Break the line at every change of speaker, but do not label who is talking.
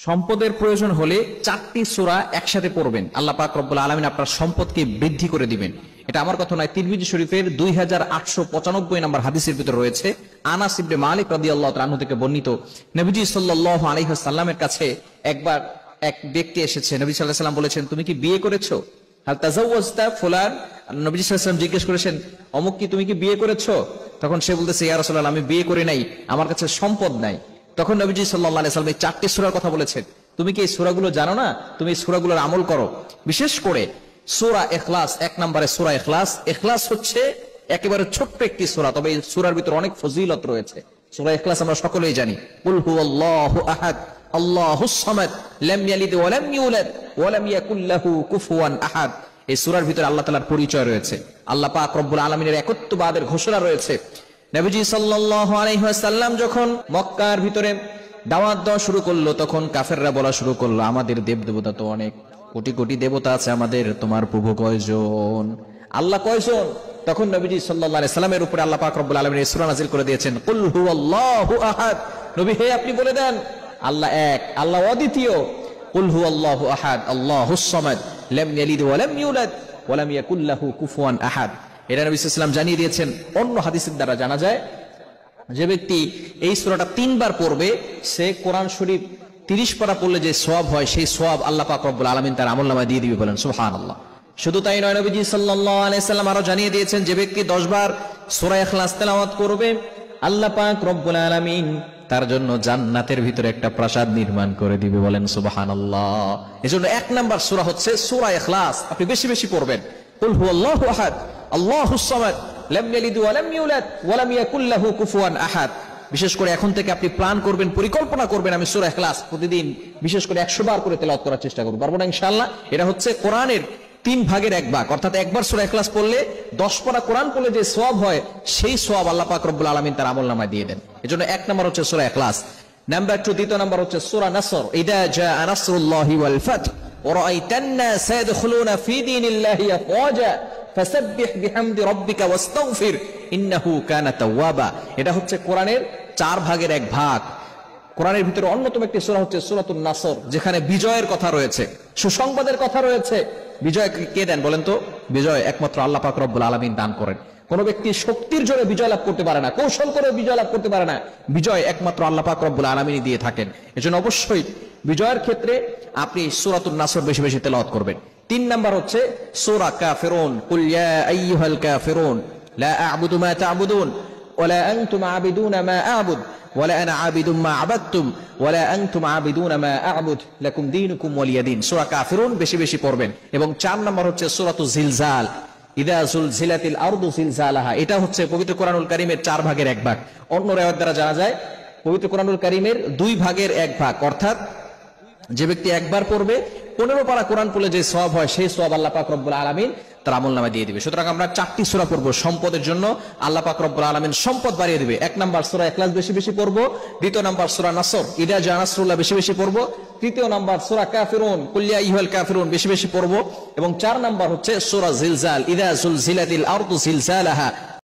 সম্পদের প্রয়োজন হলে 4টি সূরা একসাথে পড়বেন, আল্লাহ পাক রব্বুল আলামিন আপনার সম্পদকে বৃদ্ধি করে দিবেন। এটা আমার কথা নয়, তিরমিজি শরীফের 2895 নম্বর হাদিসের ভিতরে রয়েছে। আনাস ইবনে মালিক রাদিয়াল্লাহু তাআলা আনহু থেকে বর্ণিত, নবীজি সাল্লাল্লাহু আলাইহি ওয়াসাল্লামের কাছে একবার এক ব্যক্তি এসেছে। নবী সাল্লাল্লাহু আলাইহি ওয়াসাল্লাম বলেছেন, তুমি কি বিয়ে করেছো? হাল তাজাওয়াজতা ফুলান? নবী সাল্লাল্লাহু আলাইহি ওয়াসাল্লাম জিজ্ঞেস করেছেন, অমুক কি তুমি কি বিয়ে করেছো? তখন সে বলতেছে, ইয়া রাসূলুল্লাহ, আমি বিয়ে করি নাই, আমার কাছে সম্পদ নাই। তখন নবীজি সাল্লাল্লাহু আলাইহি ওয়াসাল্লাম এই 4টি সূরার কথা বলেছেন। তুমি কি এই সূরাগুলো জানো না? তুমি এই সূরাগুলোর আমল করো। বিশেষ করে সূরা ইখলাস, 1 নম্বরে সূরা ইখলাস। ইখলাস হচ্ছে একেবারে ছোট্ট একটি সূরা, তবে এই সূরার ভিতরে অনেক ফজিলত রয়েছে। সূরা ইখলাস আমরা সকলেই জানি, কুল হুয়াল্লাহু আহাদ আল্লাহুস সামাদ লাম ইয়ালিদ ওয়া লাম ইউলাদ ওয়া লাম ইয়াকুল লাহু কুফুয়ান আহাদ। এই সূরার ভিতরে আল্লাহ তাআলার পরিচয় রয়েছে, আল্লাহ পাক রব্বুল আলামিনের একত্ববাদের ঘোষণা রয়েছে। নবীজি সাল্লাল্লাহু আলাইহি ওয়াসাল্লাম যখন মক্কার ভিতরে দাওয়াত দেওয়া শুরু করলো, তখন কাফেররা বলা শুরু করলো, আমাদের দেব দেবতা তো অনেক, কোটি কোটি দেবতা আছে আমাদের, তোমার প্রভু কয়জন, আল্লাহ কয়জন? তখন নবীজি সাল্লাল্লাহু আলাইহি সাল্লামের উপরে আল্লাহ পাক রব্বুল আলামিন এই সূরা নাযিল করে দিয়েছেন, কুল হুয়াল্লাহু আহাদ। নবী হে, আপনি বলে দেন আল্লাহ এক, আল্লাহ অদ্বিতীয়। কুল হুয়াল্লাহু আহাদ আল্লাহুস সামাদ লাম ইয়ালিদ ওয়া লাম ইউলাদ ওয়া লাম ইয়াকুল লাহু কুফুয়ান আহাদ। এটা নবী সাল্লাল্লাহু আলাইহি ওয়াসাল্লাম জানিয়ে দিয়েছেন। অন্য হাদিসের দ্বারা জানা যায়, যে ব্যক্তি এই সূরাটা 3 বার পড়বে, সে কোরআন শরীফ 30 পারা পড়লে যে সওয়াব হয়, সেই সওয়াব আল্লাহ পাক রব্বুল আলামিন তার আমলনামায় দিয়ে দিবে, বলেন সুবহানাল্লাহ। শুধু তাই নয়, নবীজি সাল্লাল্লাহু আলাইহি সাল্লাম আরো জানিয়ে দিয়েছেন, যে ব্যক্তি 10 বার সূরা ইখলাস তেলাওয়াত করবে, আল্লাহ পাক রব্বুল আলামিন তার জন্য জান্নাতের ভিতরে একটা প্রাসাদ নির্মাণ করে দিবে, বলেন সুবহানাল্লাহ। এজন্য 1 নাম্বার সূরা হচ্ছে সূরা ইখলাস, আপনি বেশি বেশি পড়বেন। কুল হুয়াল্লাহু আহাদ আল্লাহুস সামাদ লাম ইয়ালিদ ওয়া লাম ইউলাদ ওয়া লাম ইয়াকুল লাহু কুফুয়ান আহাদ। বিশেষ করে এখন থেকে আপনি প্ল্যান করবেন, পরিকল্পনা করবেন, আমি সূরা ইখলাস প্রতিদিন বিশেষ করে 100 বার করে তেলাওয়াত করার চেষ্টা করব। পারবো না ইনশাআল্লাহ? এটা হচ্ছে কোরআনের 3 ভাগের 1 ভাগ, অর্থাৎ একবার সূরা ইখলাস পড়লে 10 পারা কোরআন পড়লে যে সওয়াব হয়, সেই সওয়াব আল্লাহ পাক রব্বুল আলামিন তার আমলনামায় দিয়ে দেন। এজন্য 1 নাম্বার হচ্ছে সূরা ইখলাস। নাম্বার 2, দ্বিতীয় নাম্বার হচ্ছে সূরা নাসর। ইদা জাআ নাসরুল্লাহি ওয়াল ফাত ওয়া রাআইতান নাস ইয়াদখুলুনা ফি দীনিল্লাহি আফওয়াজা ফাসাব্বিহ বিহামদি রাব্বিকা ওয়াস্তাগফির ইন্নাহু কানা তাওয়াবা। এটা হচ্ছে কোরআনের 4 ভাগের 1 ভাগ। কোরআনের ভিতরে অন্যতম একটি সূরা হচ্ছে সূরাতুন নাসর, যেখানে বিজয়ের কথা রয়েছে, সুসংবাদের কথা রয়েছে। বিজয় কে দেন বলেন তো? বিজয় একমাত্র আল্লাহ পাক রব্বুল আলামিন দান করেন। কোন ব্যক্তি শক্তির জোরে বিজয় লাভ করতে পারে না, কৌশল করে বিজয় লাভ করতে পারে না, বিজয় একমাত্র আল্লাহ পাক রব্বুল আলামিনই দিয়ে থাকেন। এজন্য অবশ্যই বিজয়ের ক্ষেত্রে আপনি সূরাতুন নাসর বেশি বেশি তেলাওয়াত করবেন। 3 নাম্বার হচ্ছে সূরা কাফিরুন, কুল ইয়া আইয়ুহাল কাফিরুন লা আ'বুদু মা তা'বুদুন ওয়া লা আনতুম আ'বিদুনা মা আ'বুদ ওয়া লা আনা আ'বিদুম মা আ'বাদতুম ওয়া লা আনতুম আ'বিদুনা মা আ'বুদ লাকুম দীনুকুম ওয়ালিয়া দীন। সূরা কাফিরুন বেশি বেশি পড়বেন। এবং 4 নাম্বার হচ্ছে সূরাতুল জিলজাল, ইদা যুলজিলাতিল আরদু জিলজালাহা। এটা হচ্ছে পবিত্র কোরআনুল কারীমের 4 ভাগের 1 ভাগ। অন্য riwayat দ্বারা জানা যায়, পবিত্র কোরআনুল কারীমের 2 ভাগের 1 ভাগ, অর্থাৎ যে ব্যক্তি একবার পড়বে, 15 পারা কোরআন পড়লে যে সওয়াব হয়, সেই সওয়াব আল্লাহ পাক রব্বুল আলামিন তার আমলনামায় দিয়ে দিবে। সুতরাং আমরা 4টি সূরা পড়বো সম্পদের জন্য, আল্লাহ পাক রব্বুল আলামিন সম্পদ বাড়িয়ে দিবে। 1 নাম্বার সূরা ইখলাস বেশি বেশি পড়বো, দ্বিতীয় নাম্বার সূরা নাসর ইদা জাআ নাসরুল্লাহ বেশি বেশি পড়বো, তৃতীয় নাম্বার সূরা কাফিরুন কুল ইয়া আইয়ুহাল কাফিরুন বেশি বেশি পড়বো, এবং 4 নাম্বার হচ্ছে সূরা জিলজাল ইদা যুলজিলাতিল আরদু জিলজালাহা